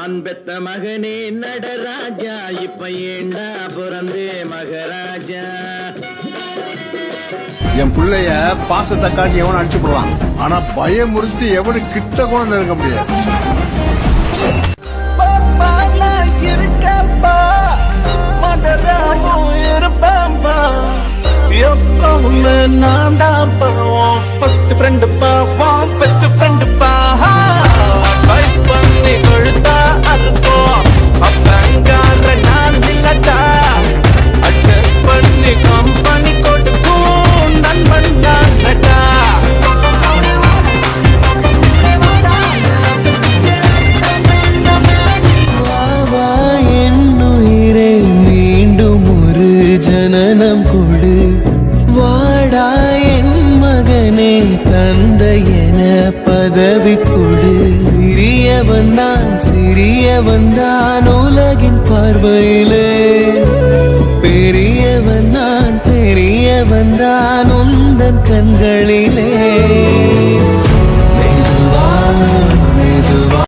நான் பெத்த மகனே நடராஜா, இப்ப ஏண்டா பிறந்தே மகராஜா. என் பிள்ளைய பாசத்தை காட்டி எவனும் அடிச்சு போடுவான், ஆனா பயமுறுத்தி எவனு கிட்ட கூட நெருங்க முடியாது. நான் தான் ஃபர்ஸ்ட் ஃப்ரெண்டு பா, பெஸ்ட் ஃப்ரெண்டு பா. அட்வைஸ் பண்ணி கொடுத்தா அது போ, அப்பங்கார நான் இல்லட்டா. அட்ஜஸ்ட் பண்ணி கம்பெனி கொடுக்கும் நண்பன் தான் நட்டா. வா என்னுயிரே மீண்டும் ஒரு ஜனனம் கொடு. வாடா என் மகனே தந்தை என பதவி கொடு. சிறியவன் தான் உலகின் பார்வையிலே. பெரியவன் தான் உந்தன் கண்களிலே.